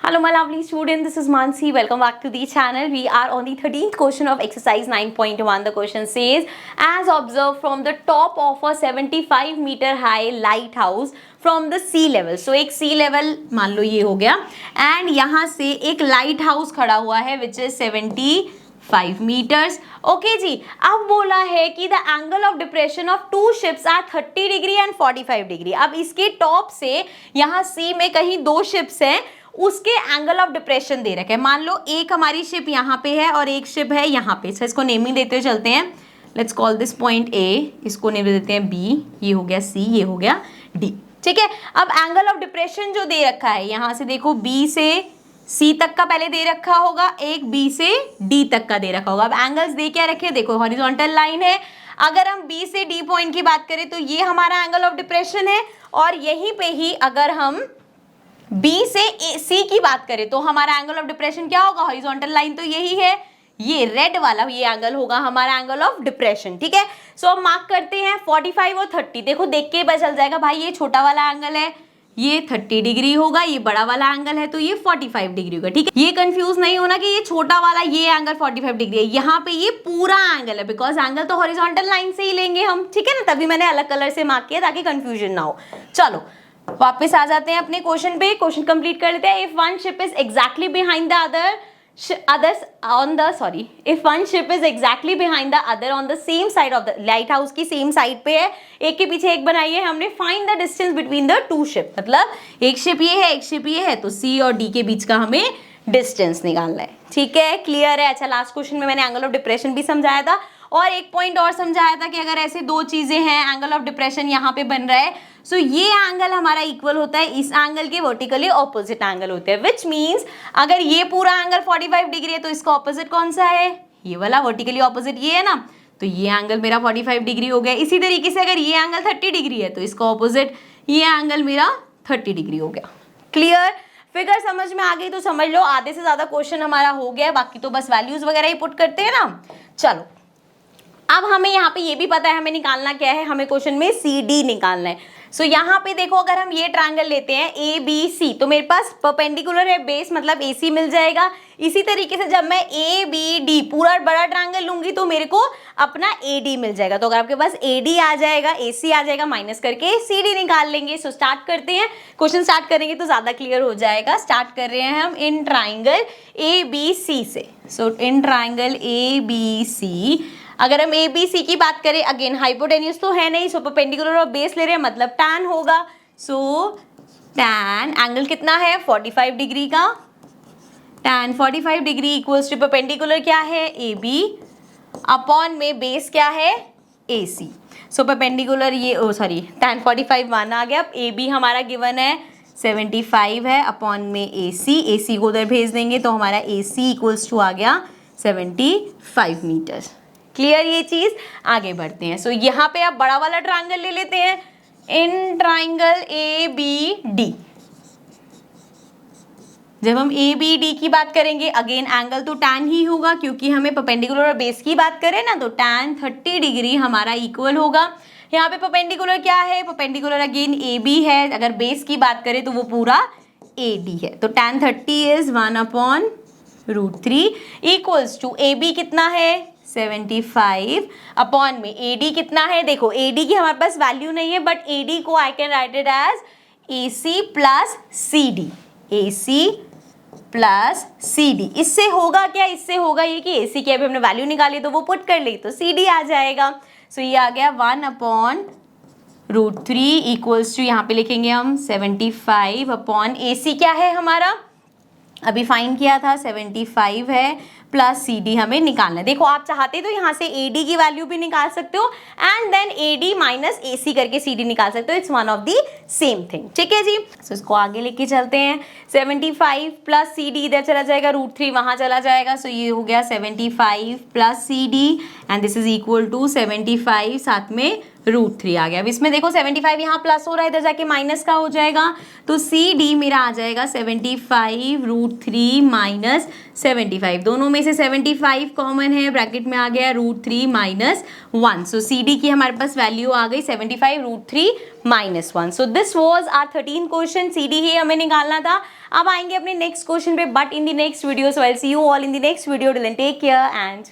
Hello my lovely student, this is Mansi. Welcome back to the channel. We are on the 13th question of exercise 9.1. The question says, as observed from the top of a 75 meter high lighthouse from the sea level. So एक sea level मान लो ये हो गया and यहाँ से एक lighthouse खड़ा हुआ है which is 75 meters. ओके जी, अब बोला है कि the angle of depression of two ships are 30 degree and 45 degree. अब इसके टॉप से यहाँ सी में कहीं दो शिप्स हैं, उसके एंगल ऑफ डिप्रेशन दे रखे हैं. मान लो एक हमारी शिप यहाँ पे है और एक शिप है यहाँ पे. इसको नेमिंग देते हुए चलते हैं. Let's call this point A, इसको नेम देते हैं बी, ये हो गया सी, ये हो गया डी. ठीक है, अब एंगल ऑफ डिप्रेशन जो दे रखा है यहाँ से देखो बी से सी तक का पहले दे रखा होगा, एक बी से डी तक का दे रखा होगा. अब एंगल्स दे क्या रखे, देखो हॉरिजॉन्टल लाइन है. अगर हम बी से डी पॉइंट की बात करें तो ये हमारा एंगल ऑफ डिप्रेशन है, और यहीं पे ही अगर हम बी से सी की बात करें तो हमारा एंगल ऑफ डिप्रेशन क्या होगा, हॉरिजॉन्टल लाइन तो यही है, ये रेड वाला ये एंगल होगा हमारा एंगल ऑफ डिप्रेशन. ठीक है, सो अब मार्क करते हैं 45 और 30. देखो देख के पता चल जाएगा भाई ये छोटा वाला एंगल है, ये 30 डिग्री होगा, ये बड़ा वाला एंगल है तो ये 45 डिग्री होगा. ठीक है, ये कंफ्यूज नहीं होना कि ये छोटा वाला ये एंगल 45 डिग्री है, यहाँ पे ये पूरा एंगल है, बिकॉज एंगल तो हॉरिजॉन्टल लाइन से ही लेंगे हम. ठीक है ना, तभी मैंने अलग कलर से मार्क किया ताकि कंफ्यूजन ना हो. चलो वापस आ जाते हैं अपने क्वेश्चन पे, क्वेश्चन कंप्लीट कर लेते हैं. If one ship is exactly behind the if one ship is exactly behind the other on the same side of the lighthouse की सेम साइड पे है, एक के पीछे एक बनाई है हमने. Find the distance between the two ship, मतलब एक शिप ये है एक शिप ये है, तो सी और डी के बीच का हमें डिस्टेंस निकालना है. ठीक है, क्लियर है. अच्छा, लास्ट क्वेश्चन में मैंने एंगल ऑफ डिप्रेशन भी समझाया था और एक पॉइंट और समझाया था कि अगर ऐसे दो चीजें हैं, एंगल ऑफ डिप्रेशन यहाँ पे बन रहा है, सो ये एंगल हमारा इक्वल होता है इस एंगल के वर्टिकली ऑपोजिट एंगल होते हैं. विच मीन्स अगर ये पूरा एंगल 45 डिग्री है तो इसका ऑपोजिट कौन सा है, ये वाला वर्टिकली ऑपोजिट ये है ना, तो ये एंगल मेरा 45 डिग्री हो गया. इसी तरीके से अगर ये एंगल 30 डिग्री है तो इसका ऑपोजिट ये एंगल मेरा 30 डिग्री हो गया. क्लियर, फिगर समझ में आ गई तो समझ लो आधे से ज्यादा क्वेश्चन हमारा हो गया, बाकी तो बस वैल्यूज वगैरह ही पुट करते हैं ना. चलो अब हमें यहाँ पे ये भी पता है हमें निकालना क्या है, हमें क्वेश्चन में सी डी निकालना है. सो यहाँ पे देखो अगर हम ये ट्रायंगल लेते हैं ए बी सी तो मेरे पास परपेंडिकुलर है बेस, मतलब ए सी मिल जाएगा. इसी तरीके से जब मैं ए बी डी पूरा बड़ा ट्रायंगल लूंगी तो मेरे को अपना ए डी मिल जाएगा. तो अगर आपके पास ए डी आ जाएगा, ए सी आ जाएगा, माइनस करके सी डी निकाल लेंगे. सो स्टार्ट करते हैं, क्वेश्चन स्टार्ट करेंगे तो ज्यादा क्लियर हो जाएगा. स्टार्ट कर रहे हैं हम in triangle A B C से. सो in triangle A B C अगर हम ए बी सी की बात करें, अगेन हाइपोटेन्यूज तो है नहीं, सो परपेंडिकुलर और बेस ले रहे हैं मतलब टैन होगा. सो टैन एंगल कितना है 45 डिग्री का, tan 45 degree equals to perpendicular क्या है ए बी अपॉन में बेस क्या है ए सी. सो परपेंडिकुलर ये टैन 45 वन आ गया. ए बी हमारा गिवन है 75 है अपॉन में ए सी को उधर भेज देंगे तो हमारा ए सी इक्वल्स टू आ गया 75 मीटर. क्लियर ये चीज, आगे बढ़ते हैं. सो यहाँ पे आप बड़ा वाला ट्रायंगल ले लेते हैं in triangle A B D. जब हम ए बी डी की बात करेंगे अगेन एंगल तो टैन ही होगा, क्योंकि हमें परपेंडिकुलर और बेस की बात करें ना तो टैन 30 डिग्री हमारा इक्वल होगा. यहाँ पे परपेंडिकुलर क्या है, परपेंडिकुलर अगेन ए बी है, अगर बेस की बात करें तो वो पूरा ए डी है. तो tan 30 is 1/√3 equals to A B कितना है 75 अपॉन में ए डी कितना है. देखो ए डी की हमारे पास वैल्यू नहीं है, बट ए डी को I can write it as A C plus C D, A C plus C D. इससे होगा क्या, इससे होगा ये कि ए सी की अभी हमने वैल्यू निकाली तो वो पुट कर ली तो सी डी आ जाएगा. सो ये आ गया 1/√3 इक्वल्स टू यहाँ पे लिखेंगे हम 75 अपॉन ए सी क्या है हमारा अभी फाइंड किया था 75 है प्लस सी डी हमें निकालना है. देखो आप चाहते तो यहाँ से ए डी की वैल्यू भी निकाल सकते हो and then A D minus A C करके सी डी निकाल सकते हो. It's one of the same thing. ठीक है जी, सो इसको आगे लेके चलते हैं. 75 प्लस सी डी इधर चला जाएगा, √3 वहाँ चला जाएगा. सो ये हो गया 75 plus C D and this is equal to 75 साथ में √3 आ गया। अब इसमें देखो 75 यहाँ प्लस हो रहा है, इधर जाके माइनस का हो जाएगा, तो CD मेरा आ जाएगा 75 √3 माइनस 75। दोनों में से 75 कॉमन है, ब्रैकेट में आ गया √3 माइनस 1। सो CD की हमारे पास वैल्यू आ गई 75 √3 minus 1। So this was our 13 question, CD ही हमें निकालना था। अब आएंगे अपने नेक्स्ट क्वेश्चन पे, but in the next video. So I will see you all in the next video. Till then take care and